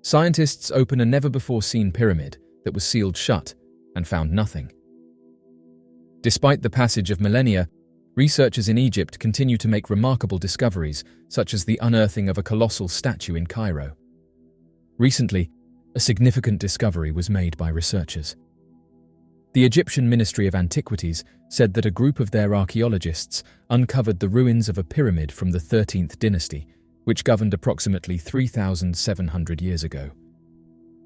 scientists open a never-before-seen pyramid that was sealed shut and found nothing. Despite the passage of millennia, researchers in Egypt continue to make remarkable discoveries, such as the unearthing of a colossal statue in Cairo. Recently, a significant discovery was made by researchers. The Egyptian Ministry of Antiquities said that a group of their archaeologists uncovered the ruins of a pyramid from the 13th dynasty, which governed approximately 3,700 years ago.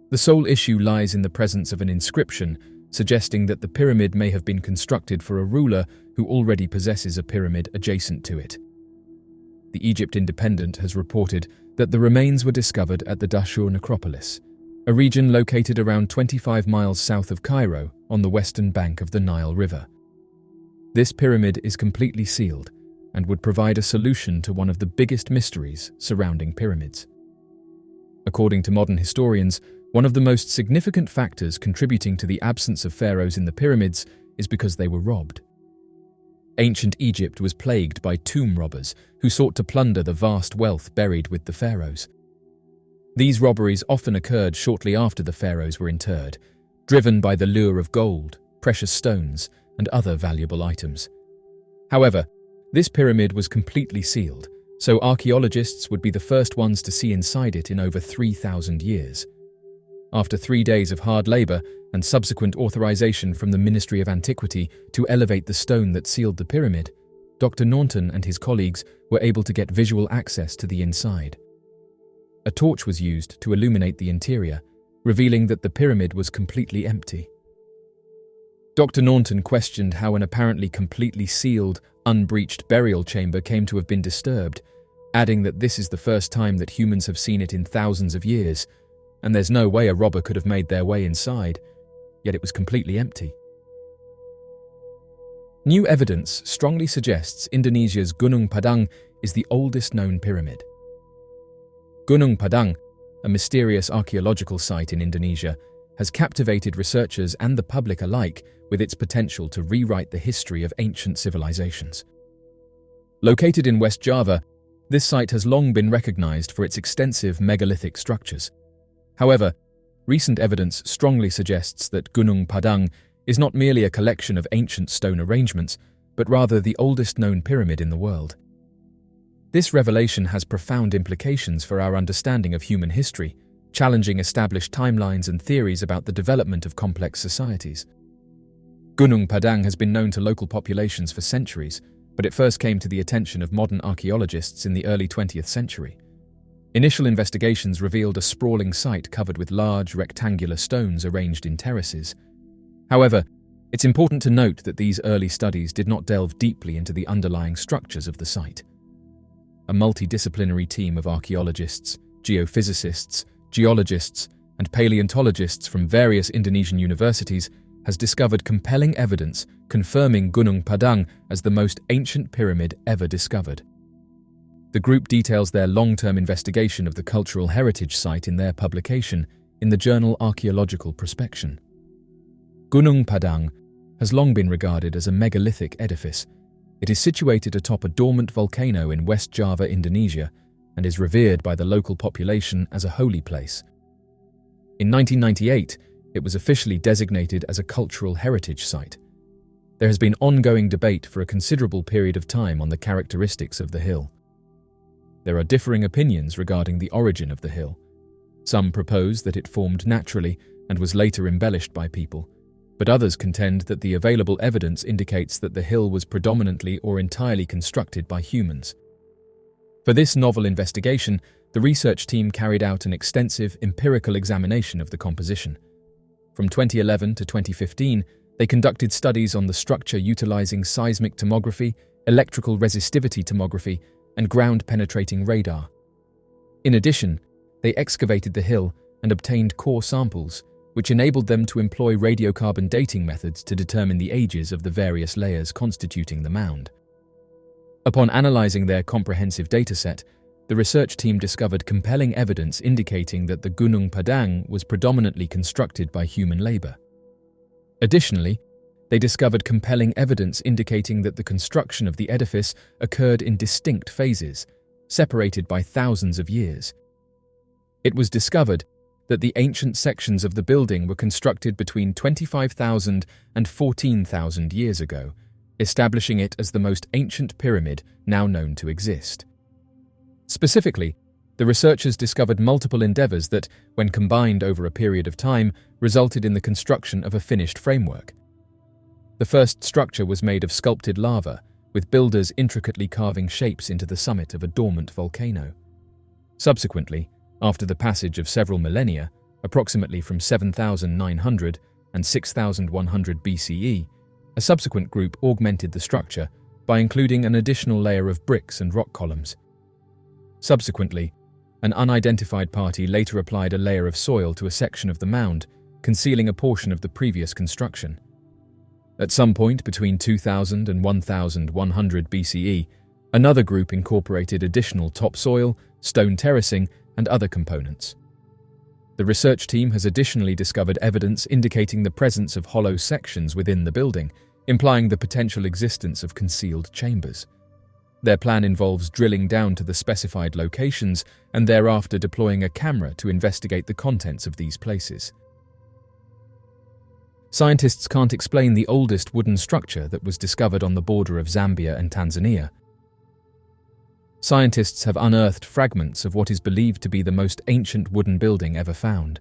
The sole issue lies in the presence of an inscription suggesting that the pyramid may have been constructed for a ruler who already possesses a pyramid adjacent to it. The Egypt Independent has reported that the remains were discovered at the Dashur necropolis, a region located around 25 miles south of Cairo on the western bank of the Nile River. This pyramid is completely sealed and would provide a solution to one of the biggest mysteries surrounding pyramids. According to modern historians, one of the most significant factors contributing to the absence of pharaohs in the pyramids is because they were robbed. Ancient Egypt was plagued by tomb robbers who sought to plunder the vast wealth buried with the pharaohs. These robberies often occurred shortly after the pharaohs were interred, driven by the lure of gold, precious stones, and other valuable items. However, this pyramid was completely sealed, so archaeologists would be the first ones to see inside it in over 3,000 years. After 3 days of hard labor and subsequent authorization from the Ministry of Antiquity to elevate the stone that sealed the pyramid, Dr. Naunton and his colleagues were able to get visual access to the inside. A torch was used to illuminate the interior, revealing that the pyramid was completely empty. Dr. Naunton questioned how an apparently completely sealed, unbreached burial chamber came to have been disturbed, adding that this is the first time that humans have seen it in thousands of years, and there's no way a robber could have made their way inside, yet it was completely empty. New evidence strongly suggests Indonesia's Gunung Padang is the oldest known pyramid. Gunung Padang, a mysterious archaeological site in Indonesia, has captivated researchers and the public alike with its potential to rewrite the history of ancient civilizations. Located in West Java, this site has long been recognized for its extensive megalithic structures. However, recent evidence strongly suggests that Gunung Padang is not merely a collection of ancient stone arrangements, but rather the oldest known pyramid in the world. This revelation has profound implications for our understanding of human history, challenging established timelines and theories about the development of complex societies. Gunung Padang has been known to local populations for centuries, but it first came to the attention of modern archaeologists in the early 20th century. Initial investigations revealed a sprawling site covered with large, rectangular stones arranged in terraces. However, it's important to note that these early studies did not delve deeply into the underlying structures of the site. A multidisciplinary team of archaeologists, geophysicists, geologists, and paleontologists from various Indonesian universities has discovered compelling evidence confirming Gunung Padang as the most ancient pyramid ever discovered. The group details their long-term investigation of the cultural heritage site in their publication in the journal Archaeological Prospection. Gunung Padang has long been regarded as a megalithic edifice. It is situated atop a dormant volcano in West Java, Indonesia, and is revered by the local population as a holy place. In 1998, it was officially designated as a cultural heritage site. There has been ongoing debate for a considerable period of time on the characteristics of the hill. There are differing opinions regarding the origin of the hill. Some propose that it formed naturally and was later embellished by people, but others contend that the available evidence indicates that the hill was predominantly or entirely constructed by humans. For this novel investigation, the research team carried out an extensive empirical examination of the composition. From 2011 to 2015, they conducted studies on the structure utilizing seismic tomography, electrical resistivity tomography, and ground-penetrating radar. In addition, they excavated the hill and obtained core samples, which enabled them to employ radiocarbon dating methods to determine the ages of the various layers constituting the mound. Upon analyzing their comprehensive dataset, the research team discovered compelling evidence indicating that the Gunung Padang was predominantly constructed by human labor. Additionally, they discovered compelling evidence indicating that the construction of the edifice occurred in distinct phases, separated by thousands of years. It was discovered that the ancient sections of the building were constructed between 25,000 and 14,000 years ago, establishing it as the most ancient pyramid now known to exist. Specifically, the researchers discovered multiple endeavors that, when combined over a period of time, resulted in the construction of a finished framework. The first structure was made of sculpted lava, with builders intricately carving shapes into the summit of a dormant volcano. Subsequently, after the passage of several millennia, approximately from 7,900 and 6,100 BCE, a subsequent group augmented the structure by including an additional layer of bricks and rock columns. Subsequently, an unidentified party later applied a layer of soil to a section of the mound, concealing a portion of the previous construction. At some point between 2000 and 1100 BCE, another group incorporated additional topsoil, stone terracing, and other components. The research team has additionally discovered evidence indicating the presence of hollow sections within the building, implying the potential existence of concealed chambers. Their plan involves drilling down to the specified locations and thereafter deploying a camera to investigate the contents of these places. Scientists can't explain the oldest wooden structure that was discovered on the border of Zambia and Tanzania. Scientists have unearthed fragments of what is believed to be the most ancient wooden building ever found.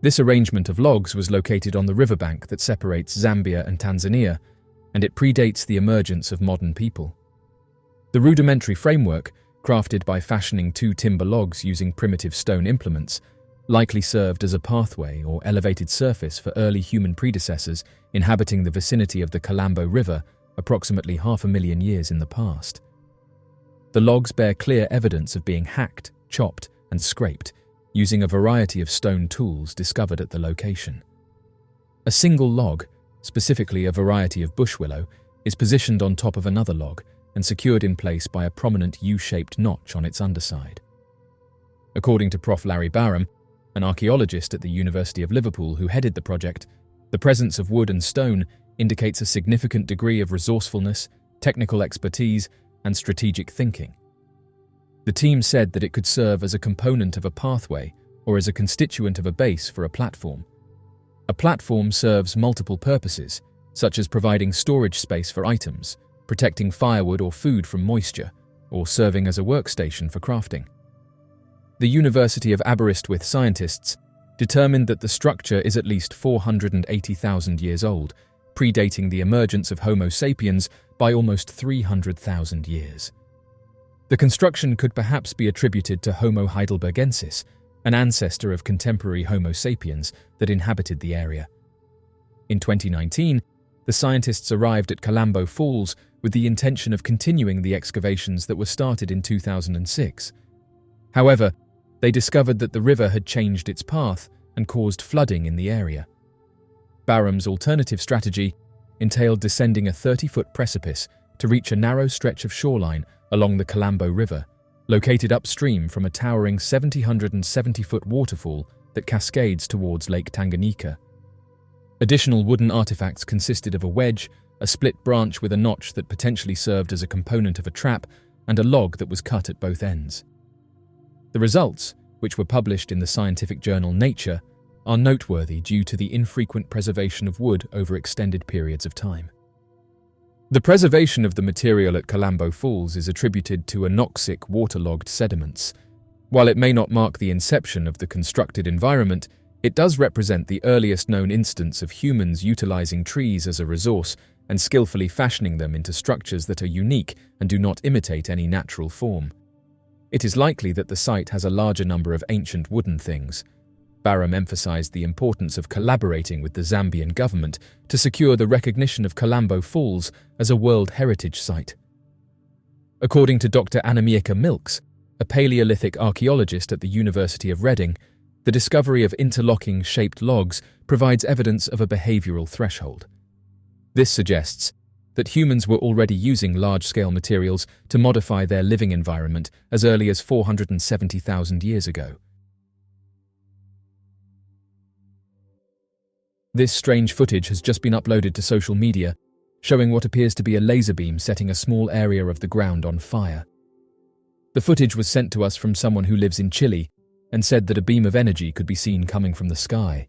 This arrangement of logs was located on the riverbank that separates Zambia and Tanzania, and it predates the emergence of modern people. The rudimentary framework, crafted by fashioning two timber logs using primitive stone implements, likely served as a pathway or elevated surface for early human predecessors inhabiting the vicinity of the Kalambo River approximately 500,000 years in the past. The logs bear clear evidence of being hacked, chopped, and scraped, using a variety of stone tools discovered at the location. A single log, specifically a variety of bush willow, is positioned on top of another log and secured in place by a prominent U-shaped notch on its underside. According to Prof. Larry Barham, an archaeologist at the University of Liverpool who headed the project, the presence of wood and stone indicates a significant degree of resourcefulness, technical expertise, and strategic thinking. The team said that it could serve as a component of a pathway or as a constituent of a base for a platform. A platform serves multiple purposes, such as providing storage space for items, protecting firewood or food from moisture, or serving as a workstation for crafting. The University of Aberystwyth scientists determined that the structure is at least 480,000 years old, predating the emergence of Homo sapiens by almost 300,000 years. The construction could perhaps be attributed to Homo heidelbergensis, an ancestor of contemporary Homo sapiens that inhabited the area. In 2019, the scientists arrived at Kalambo Falls with the intention of continuing the excavations that were started in 2006. However, they discovered that the river had changed its path and caused flooding in the area. Barham's alternative strategy entailed descending a 30-foot precipice to reach a narrow stretch of shoreline along the Kalambo River, located upstream from a towering 770-foot waterfall that cascades towards Lake Tanganyika. Additional wooden artifacts consisted of a wedge, a split branch with a notch that potentially served as a component of a trap, and a log that was cut at both ends. The results, which were published in the scientific journal Nature, are noteworthy due to the infrequent preservation of wood over extended periods of time. The preservation of the material at Kalambo Falls is attributed to anoxic, waterlogged sediments. While it may not mark the inception of the constructed environment, it does represent the earliest known instance of humans utilizing trees as a resource and skillfully fashioning them into structures that are unique and do not imitate any natural form. It is likely that the site has a larger number of ancient wooden things. Barham emphasized the importance of collaborating with the Zambian government to secure the recognition of Kalambo Falls as a World Heritage Site. According to Dr. Anamieka Milks, a Paleolithic archaeologist at the University of Reading, the discovery of interlocking shaped logs provides evidence of a behavioral threshold. This suggests that humans were already using large-scale materials to modify their living environment as early as 470,000 years ago. This strange footage has just been uploaded to social media, showing what appears to be a laser beam setting a small area of the ground on fire. The footage was sent to us from someone who lives in Chile and said that a beam of energy could be seen coming from the sky.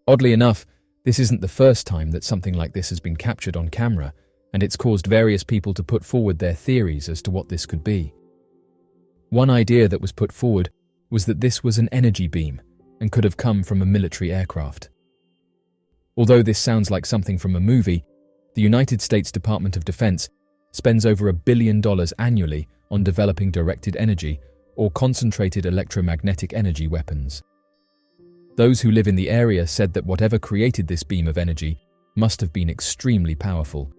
Oddly enough, this isn't the first time that something like this has been captured on camera, and it's caused various people to put forward their theories as to what this could be. One idea that was put forward was that this was an energy beam and could have come from a military aircraft. Although this sounds like something from a movie, the United States Department of Defense spends over $1 billion annually on developing directed energy or concentrated electromagnetic energy weapons. Those who live in the area said that whatever created this beam of energy must have been extremely powerful,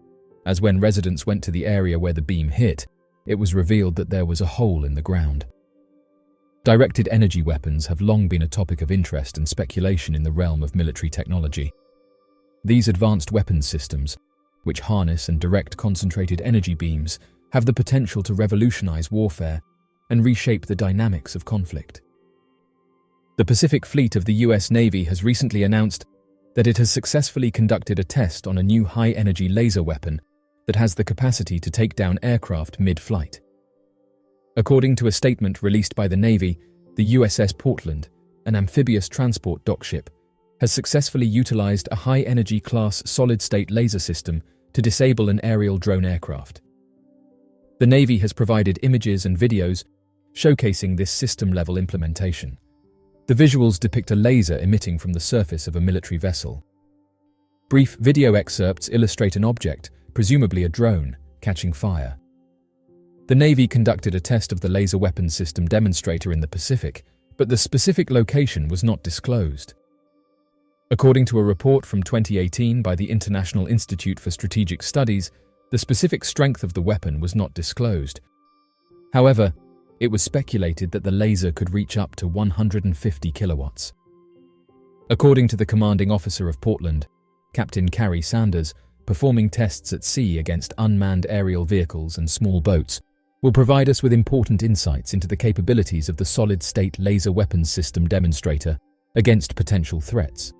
as when residents went to the area where the beam hit, it was revealed that there was a hole in the ground. Directed energy weapons have long been a topic of interest and speculation in the realm of military technology. These advanced weapons systems, which harness and direct concentrated energy beams, have the potential to revolutionize warfare and reshape the dynamics of conflict. The Pacific Fleet of the US Navy has recently announced that it has successfully conducted a test on a new high-energy laser weapon that has the capacity to take down aircraft mid-flight. According to a statement released by the Navy, the USS Portland, an amphibious transport dockship, has successfully utilized a high-energy class solid-state laser system to disable an aerial drone aircraft. The Navy has provided images and videos showcasing this system-level implementation. The visuals depict a laser emitting from the surface of a military vessel. Brief video excerpts illustrate an object, presumably a drone, catching fire. The Navy conducted a test of the laser weapons system demonstrator in the Pacific, but the specific location was not disclosed. According to a report from 2018 by the International Institute for Strategic Studies, the specific strength of the weapon was not disclosed. However, it was speculated that the laser could reach up to 150 kilowatts. According to the commanding officer of Portland, Captain Carrie Sanders, performing tests at sea against unmanned aerial vehicles and small boats will provide us with important insights into the capabilities of the solid-state laser weapons system demonstrator against potential threats.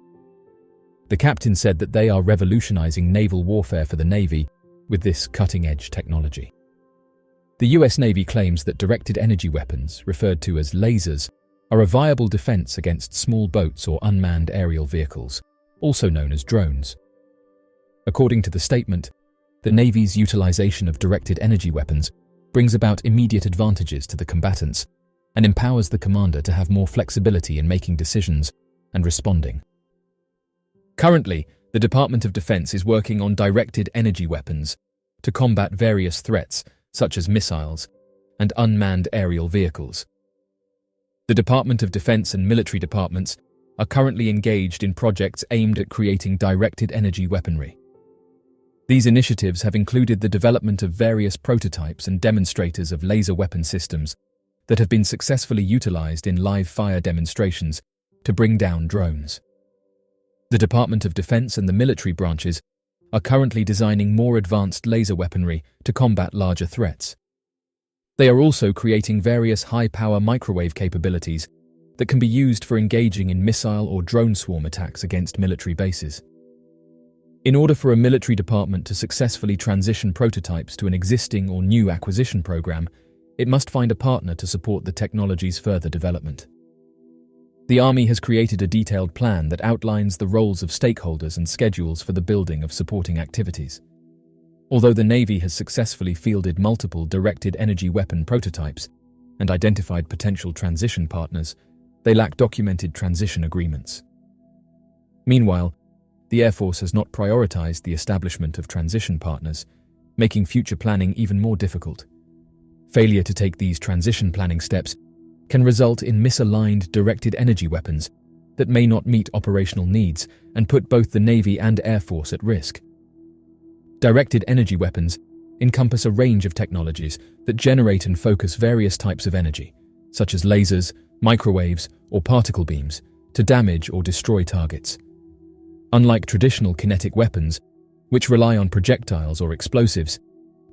The captain said that they are revolutionizing naval warfare for the Navy with this cutting-edge technology. The US Navy claims that directed energy weapons, referred to as lasers, are a viable defense against small boats or unmanned aerial vehicles, also known as drones. According to the statement, the Navy's utilization of directed energy weapons brings about immediate advantages to the combatants and empowers the commander to have more flexibility in making decisions and responding. Currently, the Department of Defense is working on directed energy weapons to combat various threats such as missiles and unmanned aerial vehicles. The Department of Defense and military departments are currently engaged in projects aimed at creating directed energy weaponry. These initiatives have included the development of various prototypes and demonstrators of laser weapon systems that have been successfully utilized in live-fire demonstrations to bring down drones. The Department of Defense and the military branches are currently designing more advanced laser weaponry to combat larger threats. They are also creating various high-power microwave capabilities that can be used for engaging in missile or drone swarm attacks against military bases. In order for a military department to successfully transition prototypes to an existing or new acquisition program, it must find a partner to support the technology's further development. The Army has created a detailed plan that outlines the roles of stakeholders and schedules for the building of supporting activities. Although the Navy has successfully fielded multiple directed energy weapon prototypes and identified potential transition partners, they lack documented transition agreements. Meanwhile, the Air Force has not prioritized the establishment of transition partners, making future planning even more difficult. Failure to take these transition planning steps can result in misaligned directed energy weapons that may not meet operational needs and put both the Navy and Air Force at risk. Directed energy weapons encompass a range of technologies that generate and focus various types of energy, such as lasers, microwaves, or particle beams, to damage or destroy targets. Unlike traditional kinetic weapons, which rely on projectiles or explosives,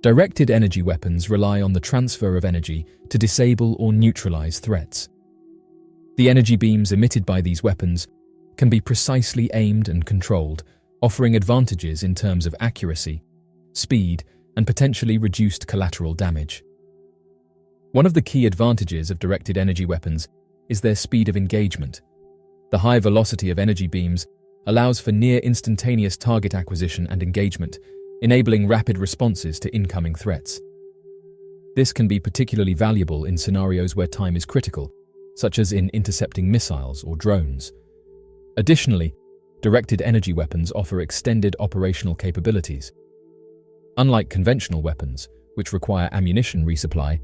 directed energy weapons rely on the transfer of energy to disable or neutralize threats. The energy beams emitted by these weapons can be precisely aimed and controlled, offering advantages in terms of accuracy, speed, and potentially reduced collateral damage. One of the key advantages of directed energy weapons is their speed of engagement. The high velocity of energy beams allows for near-instantaneous target acquisition and engagement, enabling rapid responses to incoming threats. This can be particularly valuable in scenarios where time is critical, such as in intercepting missiles or drones. Additionally, directed energy weapons offer extended operational capabilities. Unlike conventional weapons, which require ammunition resupply,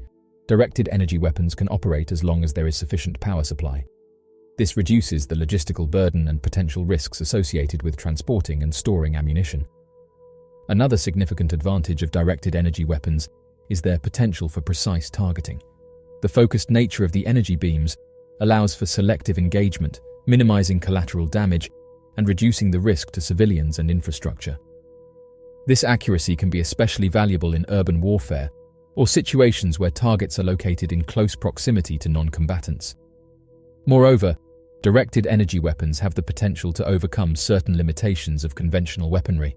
directed energy weapons can operate as long as there is sufficient power supply. This reduces the logistical burden and potential risks associated with transporting and storing ammunition. Another significant advantage of directed energy weapons is their potential for precise targeting. The focused nature of the energy beams allows for selective engagement, minimizing collateral damage and reducing the risk to civilians and infrastructure. This accuracy can be especially valuable in urban warfare or situations where targets are located in close proximity to non-combatants. Moreover, directed energy weapons have the potential to overcome certain limitations of conventional weaponry.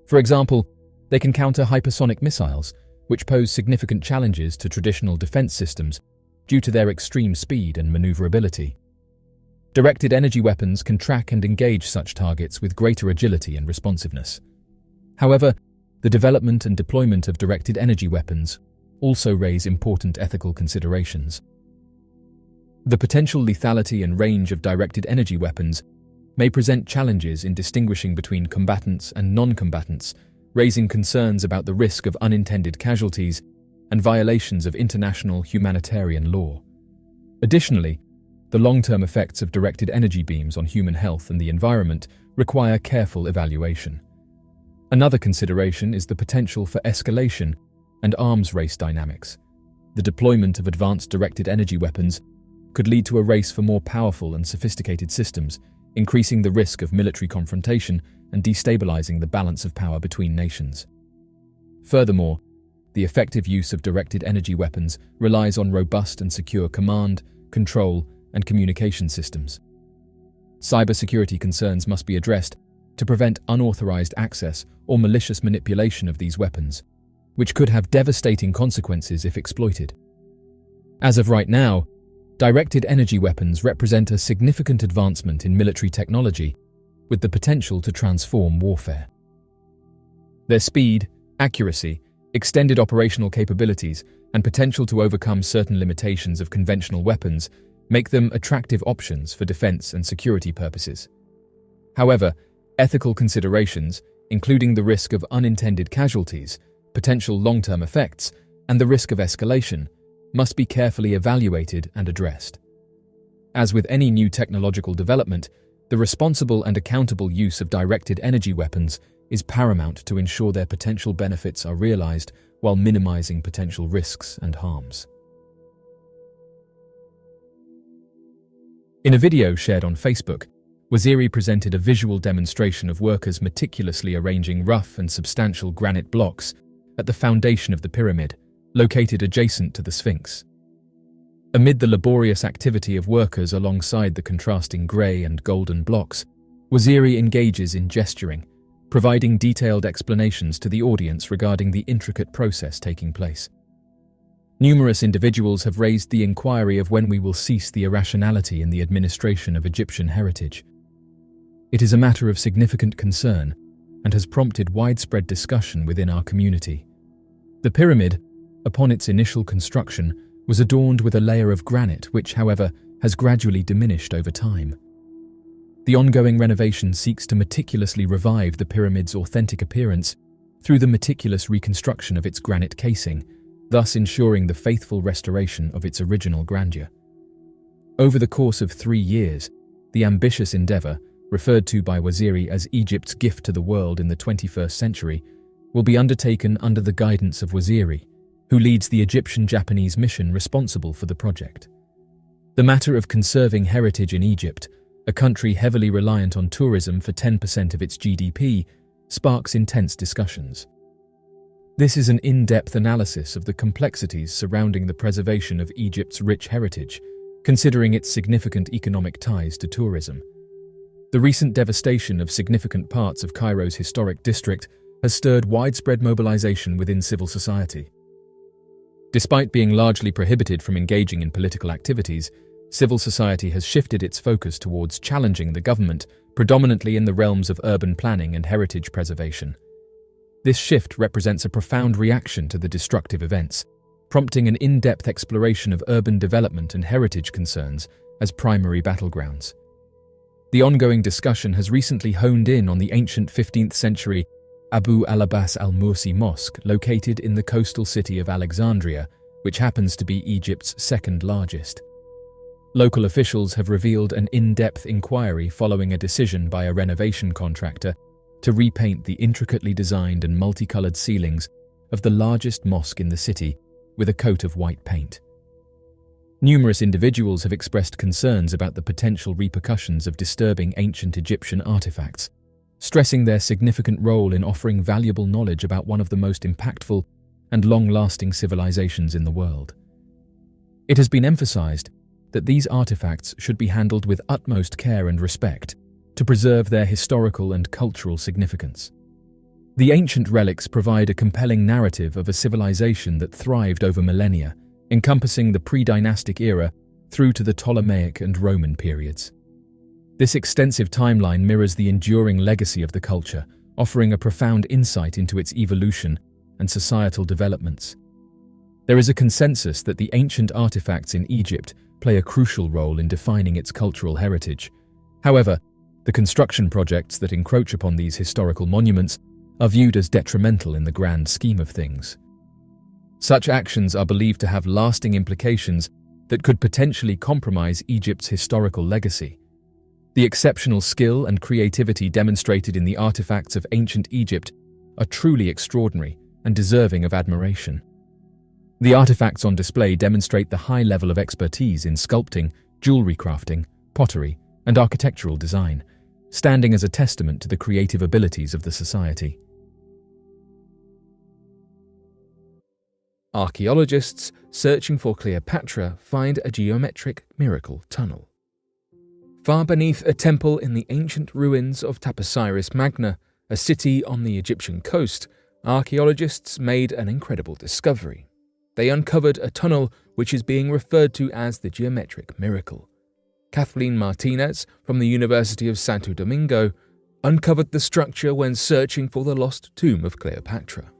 For example, they can counter hypersonic missiles, which pose significant challenges to traditional defense systems due to their extreme speed and maneuverability. Directed energy weapons can track and engage such targets with greater agility and responsiveness. However, the development and deployment of directed energy weapons also raise important ethical considerations. The potential lethality and range of directed energy weapons may present challenges in distinguishing between combatants and non-combatants, raising concerns about the risk of unintended casualties and violations of international humanitarian law. Additionally, the long-term effects of directed energy beams on human health and the environment require careful evaluation. Another consideration is the potential for escalation and arms race dynamics. The deployment of advanced directed energy weapons could lead to a race for more powerful and sophisticated systems, increasing the risk of military confrontation and destabilizing the balance of power between nations. Furthermore, the effective use of directed energy weapons relies on robust and secure command, control, and communication systems. Cybersecurity concerns must be addressed to prevent unauthorized access or malicious manipulation of these weapons, which could have devastating consequences if exploited. As of right now, directed energy weapons represent a significant advancement in military technology with the potential to transform warfare. Their speed, accuracy, extended operational capabilities, and potential to overcome certain limitations of conventional weapons make them attractive options for defense and security purposes. However, ethical considerations, including the risk of unintended casualties, potential long-term effects, and the risk of escalation, must be carefully evaluated and addressed. As with any new technological development, the responsible and accountable use of directed energy weapons is paramount to ensure their potential benefits are realized while minimizing potential risks and harms. In a video shared on Facebook, Waziri presented a visual demonstration of workers meticulously arranging rough and substantial granite blocks at the foundation of the pyramid, located adjacent to the Sphinx. Amid the laborious activity of workers alongside the contrasting grey and golden blocks, Waziri engages in gesturing, providing detailed explanations to the audience regarding the intricate process taking place. Numerous individuals have raised the inquiry of when we will cease the irrationality in the administration of Egyptian heritage. It is a matter of significant concern and has prompted widespread discussion within our community. The pyramid, upon its initial construction, was adorned with a layer of granite which, however, has gradually diminished over time. The ongoing renovation seeks to meticulously revive the pyramid's authentic appearance through the meticulous reconstruction of its granite casing, thus ensuring the faithful restoration of its original grandeur. Over the course of 3 years, the ambitious endeavor, referred to by Waziri as Egypt's gift to the world in the 21st century, will be undertaken under the guidance of Waziri, who leads the Egyptian-Japanese mission responsible for the project. The matter of conserving heritage in Egypt, a country heavily reliant on tourism for 10% of its GDP, sparks intense discussions. This is an in-depth analysis of the complexities surrounding the preservation of Egypt's rich heritage, considering its significant economic ties to tourism. The recent devastation of significant parts of Cairo's historic district has stirred widespread mobilization within civil society. Despite being largely prohibited from engaging in political activities, Civil society has shifted its focus towards challenging the government, predominantly in the realms of urban planning and heritage preservation. This shift represents a profound reaction to the destructive events, prompting an in-depth exploration of urban development and heritage concerns as primary battlegrounds. The ongoing discussion has recently honed in on the ancient 15th century Abu al-Abbas al-Mursi Mosque located in the coastal city of Alexandria, which happens to be Egypt's second largest. Local officials have revealed an in-depth inquiry following a decision by a renovation contractor to repaint the intricately designed and multicolored ceilings of the largest mosque in the city with a coat of white paint. Numerous individuals have expressed concerns about the potential repercussions of disturbing ancient Egyptian artifacts, stressing their significant role in offering valuable knowledge about one of the most impactful and long-lasting civilizations in the world. It has been emphasized that these artifacts should be handled with utmost care and respect to preserve their historical and cultural significance. The ancient relics provide a compelling narrative of a civilization that thrived over millennia, encompassing the pre-dynastic era through to the Ptolemaic and Roman periods. This extensive timeline mirrors the enduring legacy of the culture, offering a profound insight into its evolution and societal developments. There is a consensus that the ancient artifacts in Egypt play a crucial role in defining its cultural heritage. However, the construction projects that encroach upon these historical monuments are viewed as detrimental in the grand scheme of things. Such actions are believed to have lasting implications that could potentially compromise Egypt's historical legacy. The exceptional skill and creativity demonstrated in the artifacts of ancient Egypt are truly extraordinary and deserving of admiration. The artifacts on display demonstrate the high level of expertise in sculpting, jewelry crafting, pottery, and architectural design, standing as a testament to the creative abilities of the society. Archaeologists searching for Cleopatra find a geometric miracle tunnel. Far beneath a temple in the ancient ruins of Taposiris Magna, a city on the Egyptian coast, archaeologists made an incredible discovery. They uncovered a tunnel which is being referred to as the geometric miracle. Kathleen Martinez from the University of Santo Domingo uncovered the structure when searching for the lost tomb of Cleopatra.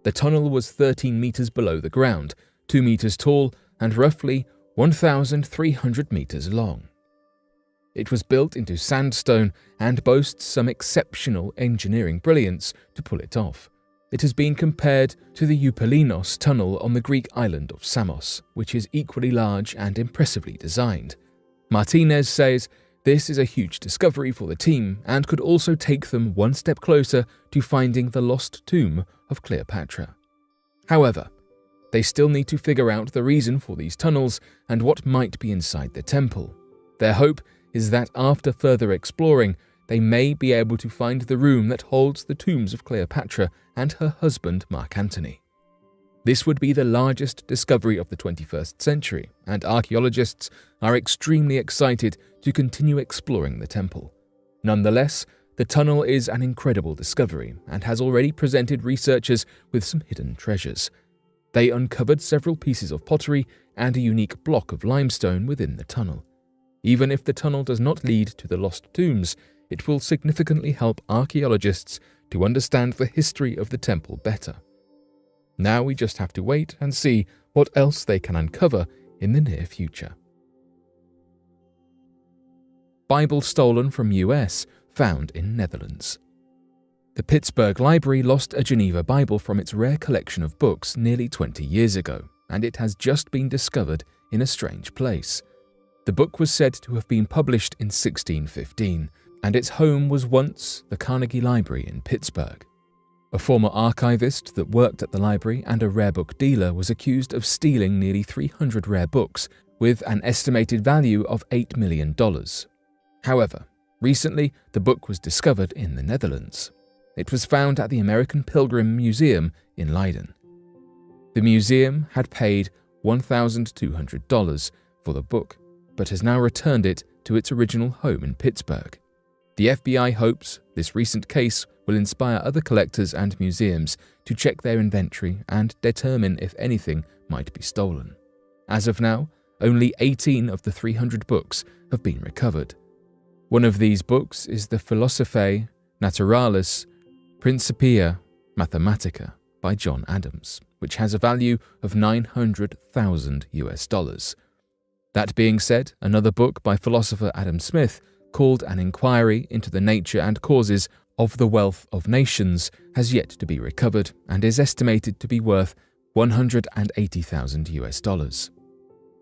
The tunnel was 13 meters below the ground, 2 meters tall, and roughly 1,300 meters long. It was built into sandstone and boasts some exceptional engineering brilliance to pull it off. It has been compared to the Eupalinos tunnel on the Greek island of Samos, which is equally large and impressively designed. Martinez says this is a huge discovery for the team and could also take them one step closer to finding the lost tomb of Cleopatra. However, they still need to figure out the reason for these tunnels and what might be inside the temple. Their hope is that after further exploring, they may be able to find the room that holds the tombs of Cleopatra and her husband Mark Antony. This would be the largest discovery of the 21st century, and archaeologists are extremely excited to continue exploring the temple. Nonetheless, the tunnel is an incredible discovery and has already presented researchers with some hidden treasures. They uncovered several pieces of pottery and a unique block of limestone within the tunnel. Even if the tunnel does not lead to the lost tombs, it will significantly help archaeologists to understand the history of the temple better. Now we just have to wait and see what else they can uncover in the near future. Bible stolen from US, found in Netherlands. The Pittsburgh Library lost a Geneva Bible from its rare collection of books nearly 20 years ago, and it has just been discovered in a strange place. The book was said to have been published in 1615, and its home was once the Carnegie Library in Pittsburgh. A former archivist that worked at the library and a rare book dealer was accused of stealing nearly 300 rare books with an estimated value of $8 million. However, recently the book was discovered in the Netherlands. It was found at the American Pilgrim Museum in Leiden. The museum had paid $1,200 for the book, but has now returned it to its original home in Pittsburgh. The FBI hopes this recent case will inspire other collectors and museums to check their inventory and determine if anything might be stolen. As of now, only 18 of the 300 books have been recovered. One of these books is the Philosophiae Naturalis Principia Mathematica by John Adams, which has a value of $900,000. That being said, another book by philosopher Adam Smith, called An Inquiry into the Nature and Causes of the Wealth of Nations, has yet to be recovered and is estimated to be worth $180,000.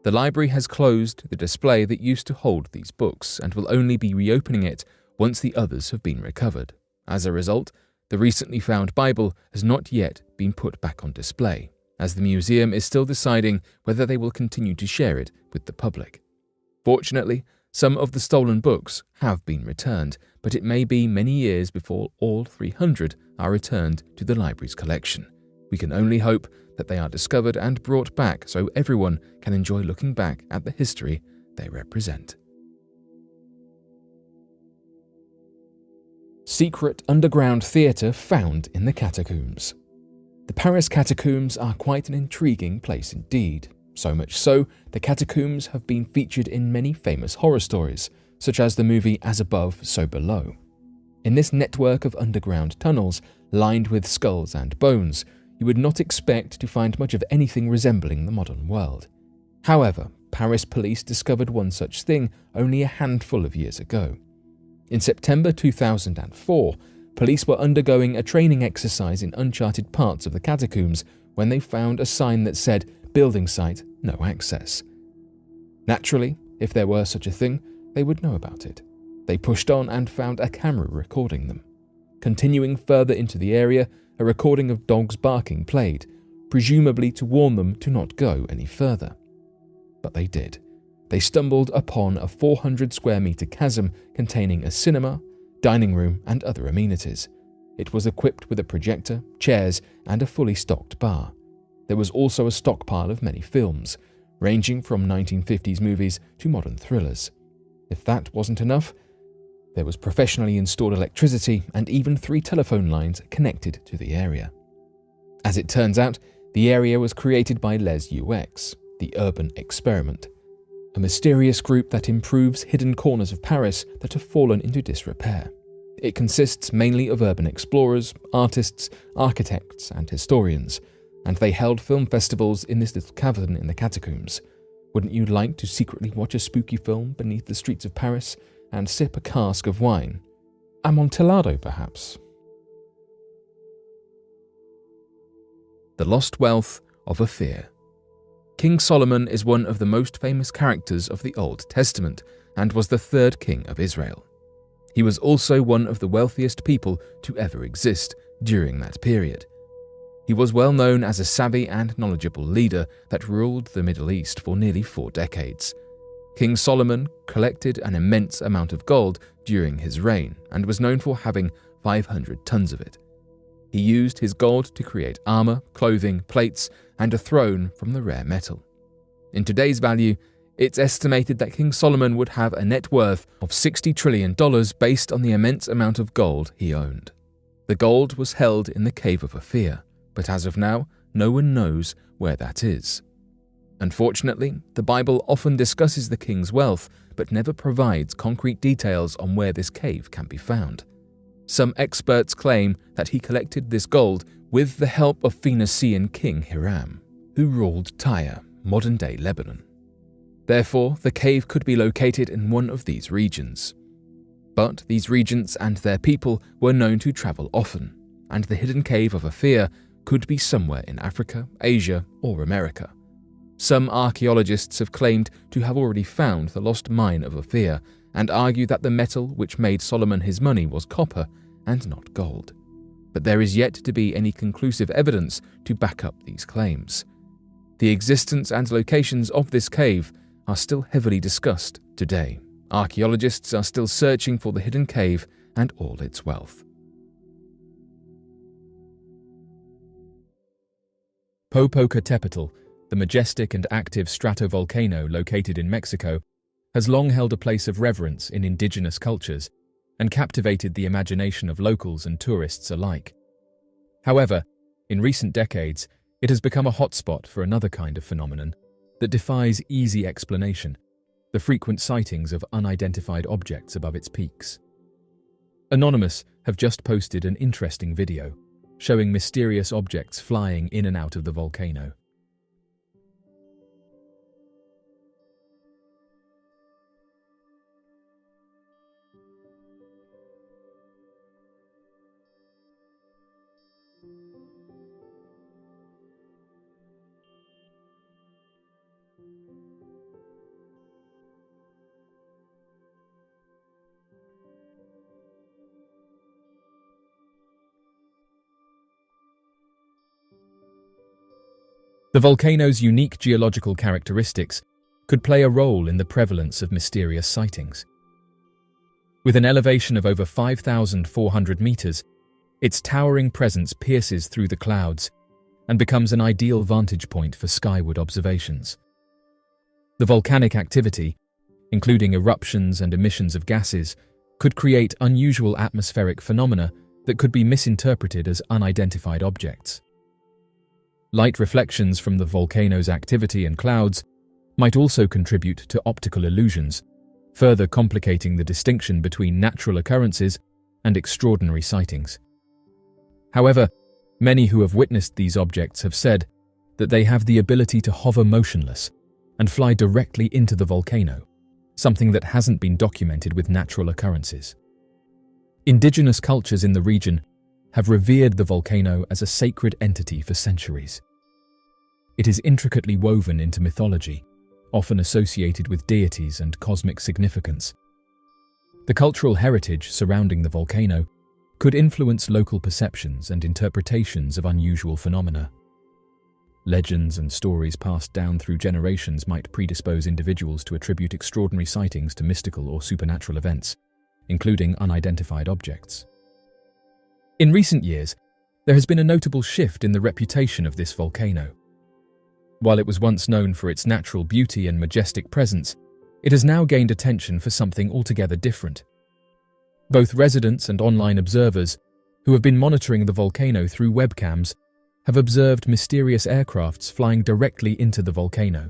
The library has closed the display that used to hold these books and will only be reopening it once the others have been recovered. As a result, the recently found Bible has not yet been put back on display, as the museum is still deciding whether they will continue to share it with the public. Fortunately, some of the stolen books have been returned, but it may be many years before all 300 are returned to the library's collection. We can only hope that they are discovered and brought back so everyone can enjoy looking back at the history they represent. Secret underground theatre found in the catacombs. The Paris catacombs are quite an intriguing place indeed. So much so, the catacombs have been featured in many famous horror stories, such as the movie As Above, So Below. In this network of underground tunnels, lined with skulls and bones, you would not expect to find much of anything resembling the modern world. However, Paris police discovered one such thing only a handful of years ago. In September 2004, police were undergoing a training exercise in uncharted parts of the catacombs when they found a sign that said, "Building site, no access." Naturally, if there were such a thing, they would know about it. They pushed on and found a camera recording them. Continuing further into the area, a recording of dogs barking played, presumably to warn them to not go any further. But they did. They stumbled upon a 400 square meter chasm containing a cinema, dining room, and other amenities. It was equipped with a projector, chairs, and a fully stocked bar. There was also a stockpile of many films, ranging from 1950s movies to modern thrillers. If that wasn't enough, there was professionally installed electricity and even 3 telephone lines connected to the area. As it turns out, the area was created by Les UX, the Urban Experiment, a mysterious group that improves hidden corners of Paris that have fallen into disrepair. It consists mainly of urban explorers, artists, architects, and historians, and they held film festivals in this little cavern in the catacombs. Wouldn't you like to secretly watch a spooky film beneath the streets of Paris and sip a cask of wine? Amontillado, perhaps? The Lost Wealth of Ophir. King Solomon is one of the most famous characters of the Old Testament and was the 3rd king of Israel. He was also one of the wealthiest people to ever exist during that period. He was well known as a savvy and knowledgeable leader that ruled the Middle East for nearly 4 decades. King Solomon collected an immense amount of gold during his reign and was known for having 500 tons of it. He used his gold to create armor, clothing, plates, and a throne from the rare metal. In today's value, it's estimated that King Solomon would have a net worth of $60 trillion based on the immense amount of gold he owned. The gold was held in the Cave of Ophir, but as of now, no one knows where that is. Unfortunately, the Bible often discusses the king's wealth, but never provides concrete details on where this cave can be found. Some experts claim that he collected this gold with the help of Phoenician King Hiram, who ruled Tyre, modern-day Lebanon. Therefore, the cave could be located in one of these regions. But these regions and their people were known to travel often, and the hidden Cave of Ophir could be somewhere in Africa, Asia, or America. Some archaeologists have claimed to have already found the lost mine of Ophir and argue that the metal which made Solomon his money was copper and not gold. But there is yet to be any conclusive evidence to back up these claims. The existence and locations of this cave are still heavily discussed today. Archaeologists are still searching for the hidden cave and all its wealth. Popocatépetl, the majestic and active stratovolcano located in Mexico, has long held a place of reverence in indigenous cultures and captivated the imagination of locals and tourists alike. However, in recent decades, it has become a hotspot for another kind of phenomenon, that defies easy explanation: the frequent sightings of unidentified objects above its peaks. Anonymous have just posted an interesting video showing mysterious objects flying in and out of the volcano. The volcano's unique geological characteristics could play a role in the prevalence of mysterious sightings. With an elevation of over 5,400 meters, its towering presence pierces through the clouds and becomes an ideal vantage point for skyward observations. The volcanic activity, including eruptions and emissions of gases, could create unusual atmospheric phenomena that could be misinterpreted as unidentified objects. Light reflections from the volcano's activity and clouds might also contribute to optical illusions, further complicating the distinction between natural occurrences and extraordinary sightings. However, many who have witnessed these objects have said that they have the ability to hover motionless and fly directly into the volcano, something that hasn't been documented with natural occurrences. Indigenous cultures in the region have revered the volcano as a sacred entity for centuries. It is intricately woven into mythology, often associated with deities and cosmic significance. The cultural heritage surrounding the volcano could influence local perceptions and interpretations of unusual phenomena. Legends and stories passed down through generations might predispose individuals to attribute extraordinary sightings to mystical or supernatural events, including unidentified objects. In recent years, there has been a notable shift in the reputation of this volcano. While it was once known for its natural beauty and majestic presence, it has now gained attention for something altogether different. Both residents and online observers who have been monitoring the volcano through webcams have observed mysterious aircrafts flying directly into the volcano.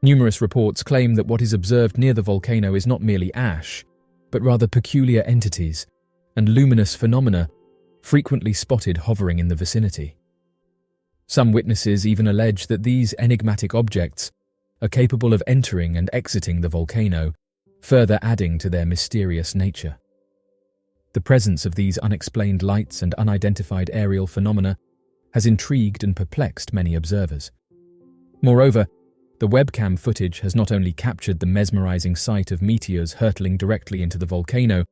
Numerous reports claim that what is observed near the volcano is not merely ash, but rather peculiar entities and luminous phenomena frequently spotted hovering in the vicinity. Some witnesses even allege that these enigmatic objects are capable of entering and exiting the volcano, further adding to their mysterious nature. The presence of these unexplained lights and unidentified aerial phenomena has intrigued and perplexed many observers. Moreover, the webcam footage has not only captured the mesmerizing sight of meteors hurtling directly into the volcano,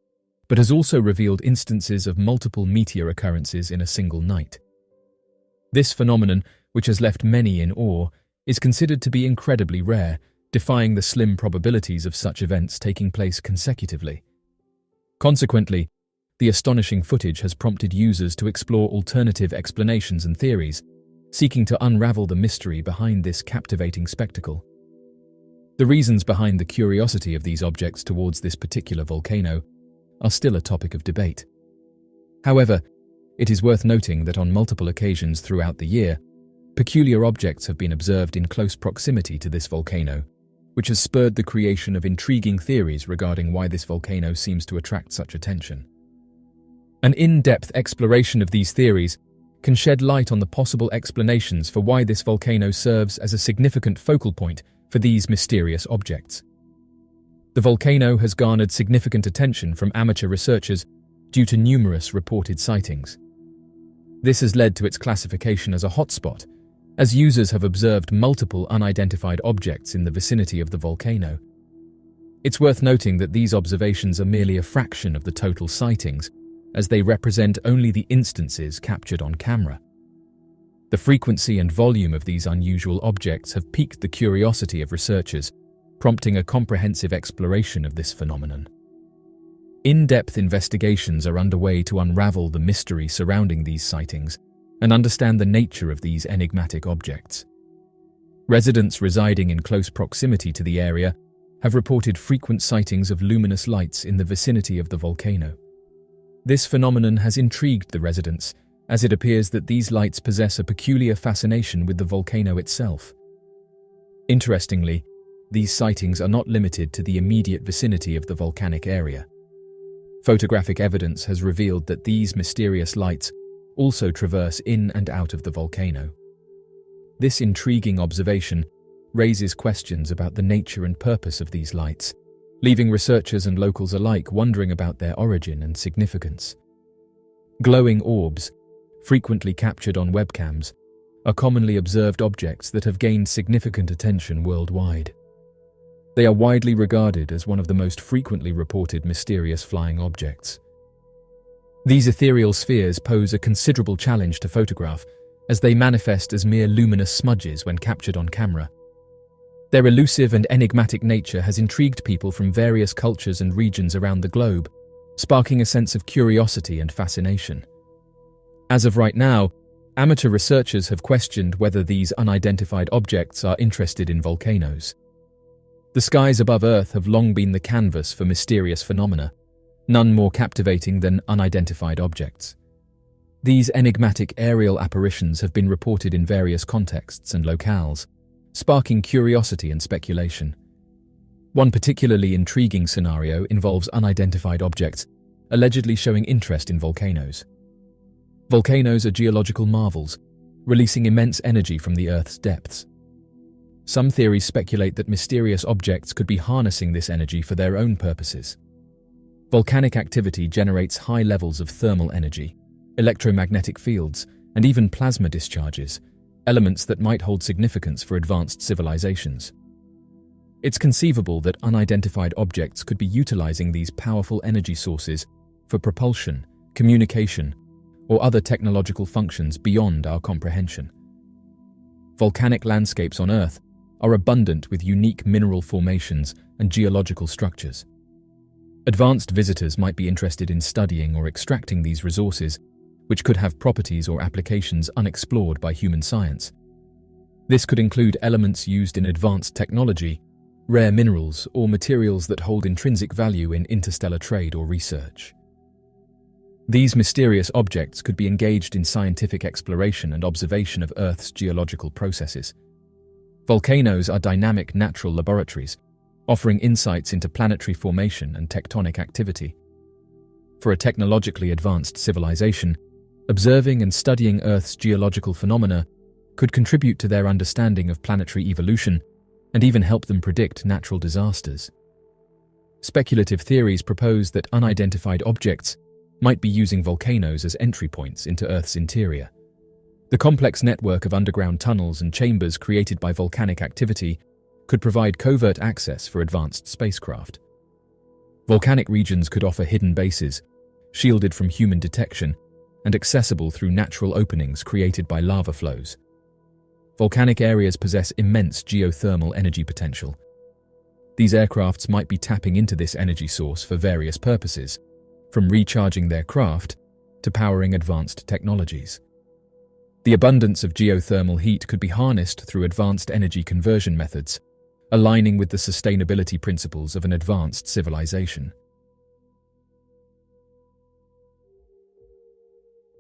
but has also revealed instances of multiple meteor occurrences in a single night. This phenomenon, which has left many in awe, is considered to be incredibly rare, defying the slim probabilities of such events taking place consecutively. Consequently, the astonishing footage has prompted users to explore alternative explanations and theories, seeking to unravel the mystery behind this captivating spectacle. The reasons behind the curiosity of these objects towards this particular volcano are still a topic of debate. However, it is worth noting that on multiple occasions throughout the year, peculiar objects have been observed in close proximity to this volcano, which has spurred the creation of intriguing theories regarding why this volcano seems to attract such attention. An in-depth exploration of these theories can shed light on the possible explanations for why this volcano serves as a significant focal point for these mysterious objects. The volcano has garnered significant attention from amateur researchers due to numerous reported sightings. This has led to its classification as a hotspot, as users have observed multiple unidentified objects in the vicinity of the volcano. It's worth noting that these observations are merely a fraction of the total sightings, as they represent only the instances captured on camera. The frequency and volume of these unusual objects have piqued the curiosity of researchers, prompting a comprehensive exploration of this phenomenon. In-depth investigations are underway to unravel the mystery surrounding these sightings and understand the nature of these enigmatic objects. Residents residing in close proximity to the area have reported frequent sightings of luminous lights in the vicinity of the volcano. This phenomenon has intrigued the residents, as it appears that these lights possess a peculiar fascination with the volcano itself. Interestingly, these sightings are not limited to the immediate vicinity of the volcanic area. Photographic evidence has revealed that these mysterious lights also traverse in and out of the volcano. This intriguing observation raises questions about the nature and purpose of these lights, leaving researchers and locals alike wondering about their origin and significance. Glowing orbs, frequently captured on webcams, are commonly observed objects that have gained significant attention worldwide. They are widely regarded as one of the most frequently reported mysterious flying objects. These ethereal spheres pose a considerable challenge to photograph, as they manifest as mere luminous smudges when captured on camera. Their elusive and enigmatic nature has intrigued people from various cultures and regions around the globe, sparking a sense of curiosity and fascination. As of right now, amateur researchers have questioned whether these unidentified objects are interested in volcanoes. The skies above Earth have long been the canvas for mysterious phenomena, none more captivating than unidentified objects. These enigmatic aerial apparitions have been reported in various contexts and locales, sparking curiosity and speculation. One particularly intriguing scenario involves unidentified objects allegedly showing interest in volcanoes. Volcanoes are geological marvels, releasing immense energy from the Earth's depths. Some theories speculate that mysterious objects could be harnessing this energy for their own purposes. Volcanic activity generates high levels of thermal energy, electromagnetic fields, and even plasma discharges, elements that might hold significance for advanced civilizations. It's conceivable that unidentified objects could be utilizing these powerful energy sources for propulsion, communication, or other technological functions beyond our comprehension. Volcanic landscapes on Earth are abundant with unique mineral formations and geological structures. Advanced visitors might be interested in studying or extracting these resources, which could have properties or applications unexplored by human science. This could include elements used in advanced technology, rare minerals, or materials that hold intrinsic value in interstellar trade or research. These mysterious objects could be engaged in scientific exploration and observation of Earth's geological processes. Volcanoes are dynamic natural laboratories, offering insights into planetary formation and tectonic activity. For a technologically advanced civilization, observing and studying Earth's geological phenomena could contribute to their understanding of planetary evolution and even help them predict natural disasters. Speculative theories propose that unidentified objects might be using volcanoes as entry points into Earth's interior. The complex network of underground tunnels and chambers created by volcanic activity could provide covert access for advanced spacecraft. Volcanic regions could offer hidden bases, shielded from human detection, and accessible through natural openings created by lava flows. Volcanic areas possess immense geothermal energy potential. These aircrafts might be tapping into this energy source for various purposes, from recharging their craft to powering advanced technologies. The abundance of geothermal heat could be harnessed through advanced energy conversion methods, aligning with the sustainability principles of an advanced civilization.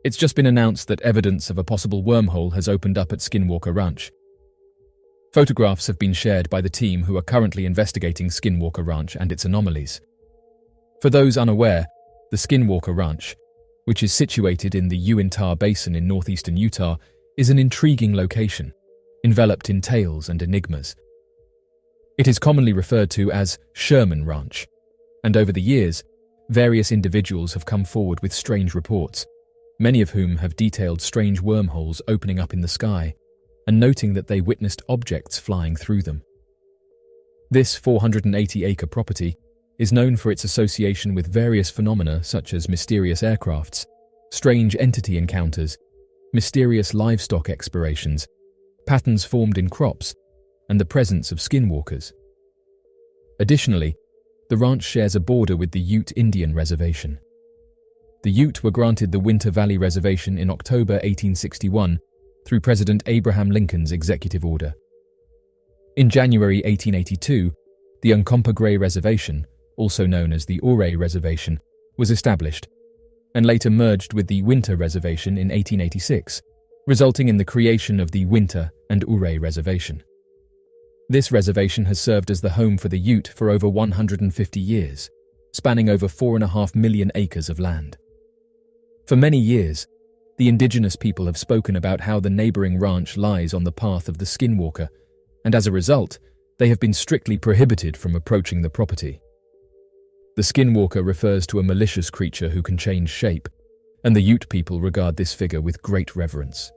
It's just been announced that evidence of a possible wormhole has opened up at Skinwalker Ranch. Photographs have been shared by the team who are currently investigating Skinwalker Ranch and its anomalies. For those unaware, the Skinwalker Ranch, which is situated in the Uinta Basin in northeastern Utah, is an intriguing location, enveloped in tales and enigmas. It is commonly referred to as Sherman Ranch, and over the years, various individuals have come forward with strange reports, many of whom have detailed strange wormholes opening up in the sky, and noting that they witnessed objects flying through them. This 480-acre property is known for its association with various phenomena such as mysterious aircrafts, strange entity encounters, mysterious livestock explorations, patterns formed in crops, and the presence of skinwalkers. Additionally, the ranch shares a border with the Ute Indian Reservation. The Ute were granted the Winter Valley Reservation in October 1861 through President Abraham Lincoln's executive order. In January 1882, the Uncompahgre Reservation, also known as the Ouray Reservation, was established, and later merged with the Winter Reservation in 1886, resulting in the creation of the Winter and Ouray Reservation. This reservation has served as the home for the Ute for over 150 years, spanning over 4.5 million acres of land. For many years, the indigenous people have spoken about how the neighboring ranch lies on the path of the skinwalker, and as a result, they have been strictly prohibited from approaching the property. The skinwalker refers to a malicious creature who can change shape, and the Ute people regard this figure with great reverence.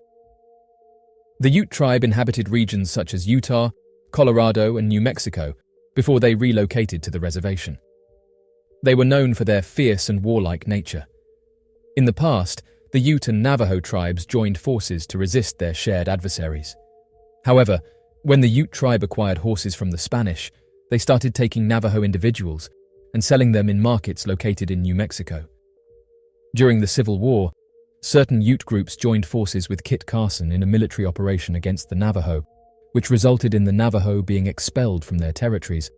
The Ute tribe inhabited regions such as Utah, Colorado, and New Mexico before they relocated to the reservation. They were known for their fierce and warlike nature. In the past, the Ute and Navajo tribes joined forces to resist their shared adversaries. However, when the Ute tribe acquired horses from the Spanish, they started taking Navajo individuals and selling them in markets located in New Mexico. During the Civil War, certain Ute groups joined forces with Kit Carson in a military operation against the Navajo, which resulted in the Navajo being expelled from their territories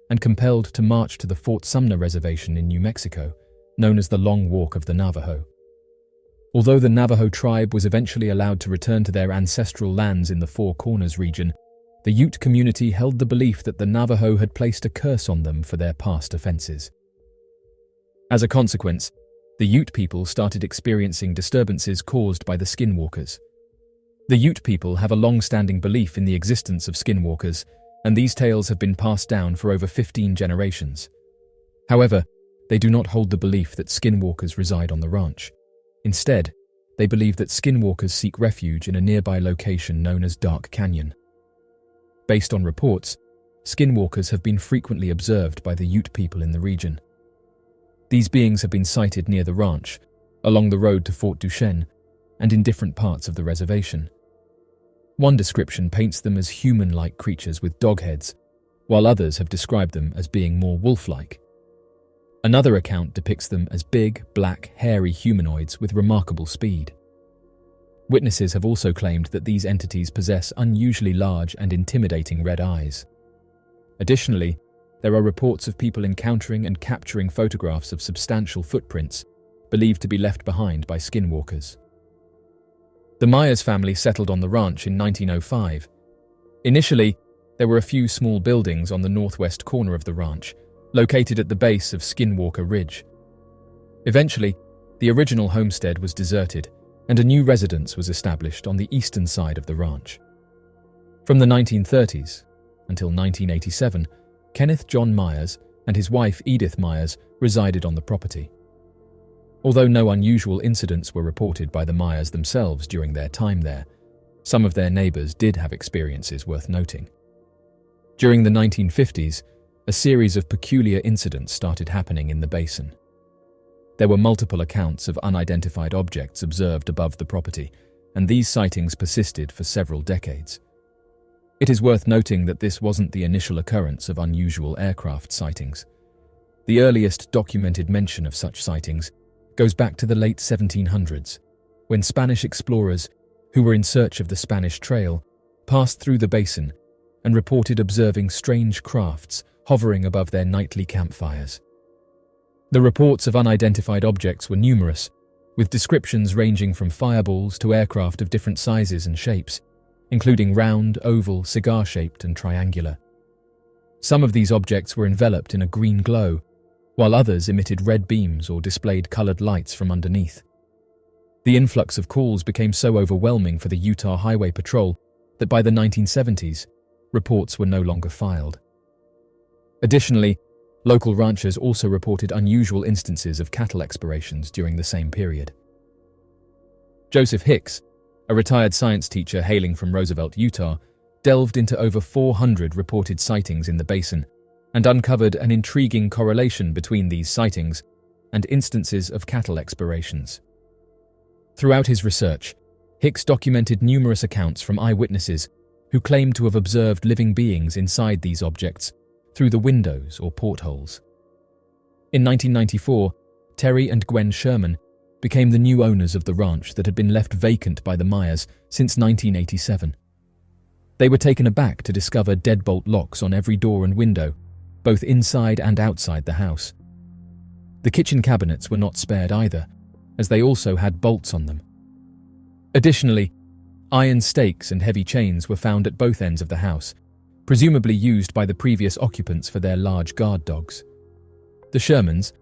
and compelled to march to the Fort Sumner Reservation in New Mexico, known as the Long Walk of the Navajo. Although the Navajo tribe was eventually allowed to return to their ancestral lands in the Four Corners region, the Ute community held the belief that the Navajo had placed a curse on them for their past offenses. As a consequence, the Ute people started experiencing disturbances caused by the skinwalkers. The Ute people have a long-standing belief in the existence of skinwalkers, and these tales have been passed down for over 15 generations. However, they do not hold the belief that skinwalkers reside on the ranch. Instead, they believe that skinwalkers seek refuge in a nearby location known as Dark Canyon. Based on reports, skinwalkers have been frequently observed by the Ute people in the region. These beings have been sighted near the ranch, along the road to Fort Duchesne, and in different parts of the reservation. One description paints them as human-like creatures with dog heads, while others have described them as being more wolf-like. Another account depicts them as big, black, hairy humanoids with remarkable speed. Witnesses have also claimed that these entities possess unusually large and intimidating red eyes. Additionally, there are reports of people encountering and capturing photographs of substantial footprints, believed to be left behind by skinwalkers. The Myers family settled on the ranch in 1905. Initially, there were a few small buildings on the northwest corner of the ranch, located at the base of Skinwalker Ridge. Eventually, the original homestead was deserted, and a new residence was established on the eastern side of the ranch. From the 1930s until 1987, Kenneth John Myers and his wife Edith Myers resided on the property. Although no unusual incidents were reported by the Myers themselves during their time there, some of their neighbors did have experiences worth noting. During the 1950s, a series of peculiar incidents started happening in the basin. There were multiple accounts of unidentified objects observed above the property, and these sightings persisted for several decades. It is worth noting that this wasn't the initial occurrence of unusual aircraft sightings. The earliest documented mention of such sightings goes back to the late 1700s, when Spanish explorers, who were in search of the Spanish Trail, passed through the basin and reported observing strange crafts hovering above their nightly campfires. The reports of unidentified objects were numerous, with descriptions ranging from fireballs to aircraft of different sizes and shapes, including round, oval, cigar-shaped, and triangular. Some of these objects were enveloped in a green glow, while others emitted red beams or displayed colored lights from underneath. The influx of calls became so overwhelming for the Utah Highway Patrol that by the 1970s, reports were no longer filed. Additionally, local ranchers also reported unusual instances of cattle expirations during the same period. Joseph Hicks, a retired science teacher hailing from Roosevelt, Utah, delved into over 400 reported sightings in the basin and uncovered an intriguing correlation between these sightings and instances of cattle expirations. Throughout his research, Hicks documented numerous accounts from eyewitnesses who claimed to have observed living beings inside these objects through the windows or portholes. In 1994, Terry and Gwen Sherman became the new owners of the ranch that had been left vacant by the Myers since 1987. They were taken aback to discover deadbolt locks on every door and window, both inside and outside the house. The kitchen cabinets were not spared either, as they also had bolts on them. Additionally, iron stakes and heavy chains were found at both ends of the house, presumably used by the previous occupants for their large guard dogs. The Shermans,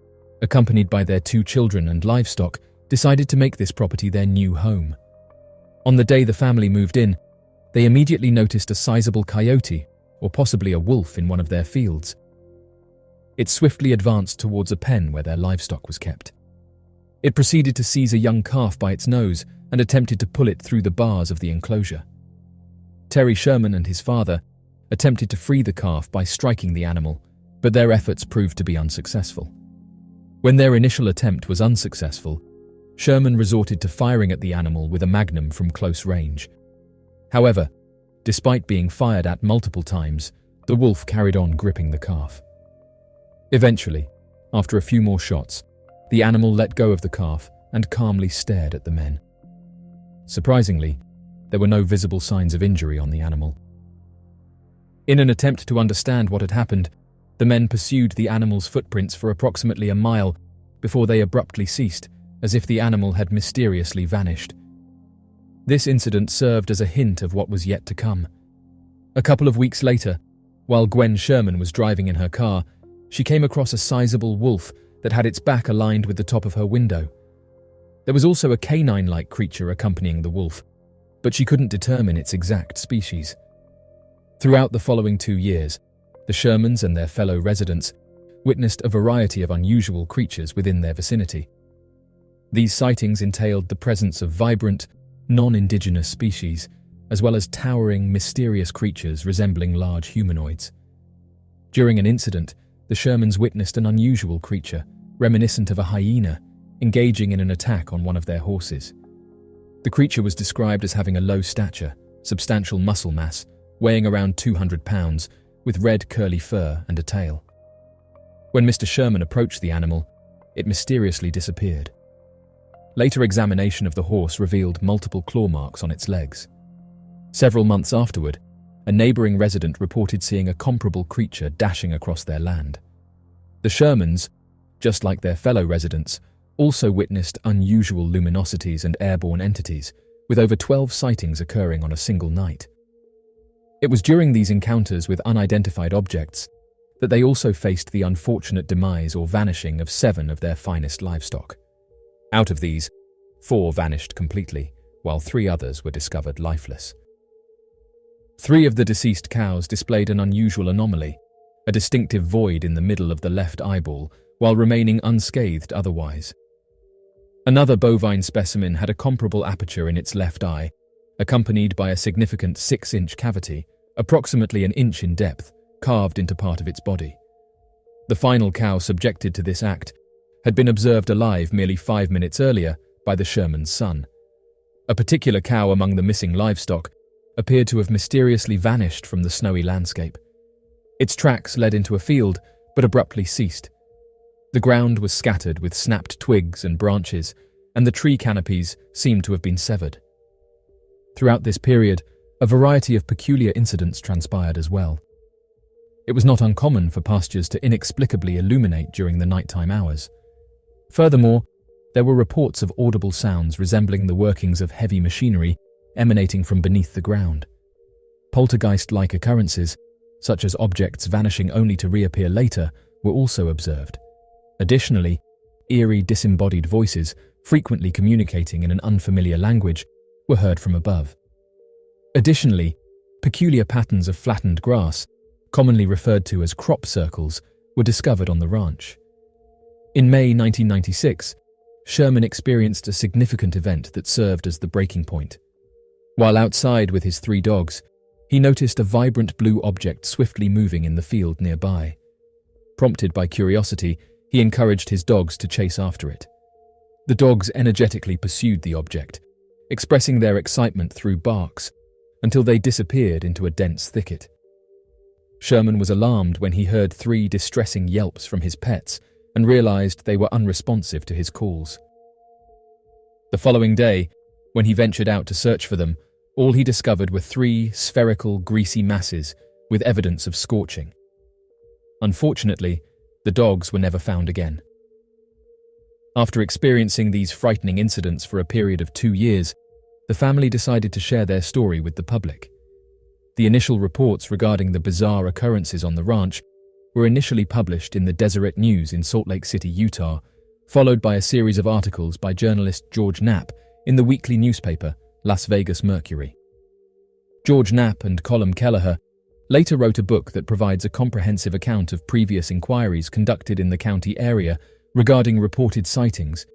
accompanied by their 2 children and livestock, decided to make this property their new home. On the day the family moved in, they immediately noticed a sizable coyote, or possibly a wolf, in one of their fields. It swiftly advanced towards a pen where their livestock was kept. It proceeded to seize a young calf by its nose and attempted to pull it through the bars of the enclosure. Terry Sherman and his father attempted to free the calf by striking the animal, but their efforts proved to be unsuccessful. When their initial attempt was unsuccessful, Sherman resorted to firing at the animal with a magnum from close range. However, despite being fired at multiple times, the wolf carried on gripping the calf. Eventually, after a few more shots, the animal let go of the calf and calmly stared at the men. Surprisingly, there were no visible signs of injury on the animal. In an attempt to understand what had happened, the men pursued the animal's footprints for approximately a mile before they abruptly ceased, as if the animal had mysteriously vanished. This incident served as a hint of what was yet to come. A couple of weeks later, while Gwen Sherman was driving in her car, she came across a sizable wolf that had its back aligned with the top of her window. There was also a canine-like creature accompanying the wolf, but she couldn't determine its exact species. Throughout the following 2 years, the Shermans and their fellow residents witnessed a variety of unusual creatures within their vicinity. These sightings entailed the presence of vibrant, non-indigenous species, as well as towering, mysterious creatures resembling large humanoids. During an incident, the Shermans witnessed an unusual creature, reminiscent of a hyena, engaging in an attack on one of their horses. The creature was described as having a low stature, substantial muscle mass, weighing around 200 pounds, with red curly fur and a tail. When Mr. Sherman approached the animal, it mysteriously disappeared. Later examination of the horse revealed multiple claw marks on its legs. Several months afterward, a neighboring resident reported seeing a comparable creature dashing across their land. The Shermans, just like their fellow residents, also witnessed unusual luminosities and airborne entities, with over 12 sightings occurring on a single night. It was during these encounters with unidentified objects that they also faced the unfortunate demise or vanishing of 7 of their finest livestock. Out of these, 4 vanished completely, while 3 others were discovered lifeless. 3 of the deceased cows displayed an unusual anomaly, a distinctive void in the middle of the left eyeball, while remaining unscathed otherwise. Another bovine specimen had a comparable aperture in its left eye, accompanied by a significant 6-inch cavity, approximately an inch in depth, carved into part of its body. The final cow subjected to this act had been observed alive merely 5 minutes earlier by the Sherman's son. A particular cow among the missing livestock appeared to have mysteriously vanished from the snowy landscape. Its tracks led into a field, but abruptly ceased. The ground was scattered with snapped twigs and branches, and the tree canopies seemed to have been severed. Throughout this period, a variety of peculiar incidents transpired as well. It was not uncommon for pastures to inexplicably illuminate during the nighttime hours. Furthermore, there were reports of audible sounds resembling the workings of heavy machinery emanating from beneath the ground. Poltergeist-like occurrences, such as objects vanishing only to reappear later, were also observed. Additionally, eerie disembodied voices, frequently communicating in an unfamiliar language, were heard from above. Additionally, peculiar patterns of flattened grass, commonly referred to as crop circles, were discovered on the ranch. In May 1996, Sherman experienced a significant event that served as the breaking point. While outside with his 3 dogs, he noticed a vibrant blue object swiftly moving in the field nearby. Prompted by curiosity, he encouraged his dogs to chase after it. The dogs energetically pursued the object, expressing their excitement through barks, until they disappeared into a dense thicket. Sherman was alarmed when he heard 3 distressing yelps from his pets and realized they were unresponsive to his calls. The following day, when he ventured out to search for them, all he discovered were 3 spherical, greasy masses with evidence of scorching. Unfortunately, the dogs were never found again. After experiencing these frightening incidents for a period of 2 years, the family decided to share their story with the public. The initial reports regarding the bizarre occurrences on the ranch were initially published in the Deseret News in Salt Lake City, Utah, followed by a series of articles by journalist George Knapp in the weekly newspaper Las Vegas Mercury. George Knapp and Colm Kelleher later wrote a book that provides a comprehensive account of previous inquiries conducted in the county area regarding reported sightings,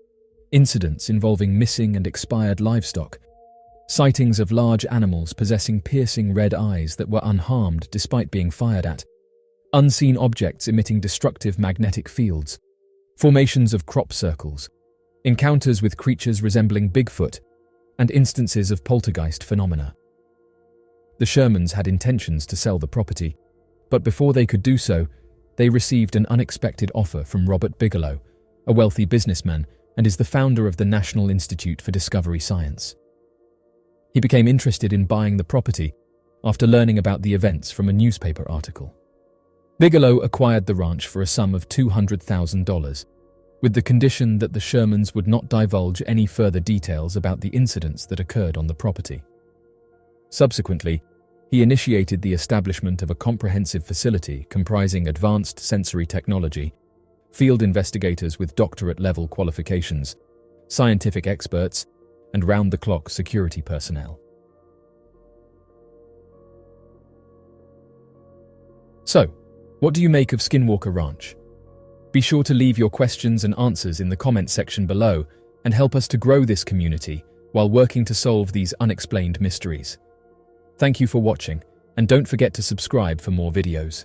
incidents involving missing and expired livestock, sightings of large animals possessing piercing red eyes that were unharmed despite being fired at, unseen objects emitting destructive magnetic fields, formations of crop circles, encounters with creatures resembling Bigfoot, and instances of poltergeist phenomena. The Shermans had intentions to sell the property, but before they could do so, they received an unexpected offer from Robert Bigelow, a wealthy businessman and is the founder of the National Institute for Discovery Science. He became interested in buying the property after learning about the events from a newspaper article. Bigelow acquired the ranch for a sum of $200,000, with the condition that the Shermans would not divulge any further details about the incidents that occurred on the property. Subsequently, he initiated the establishment of a comprehensive facility comprising advanced sensory technology, field investigators with doctorate-level qualifications, scientific experts, and round-the-clock security personnel. So, what do you make of Skinwalker Ranch? Be sure to leave your questions and answers in the comment section below and help us to grow this community while working to solve these unexplained mysteries. Thank you for watching, and don't forget to subscribe for more videos.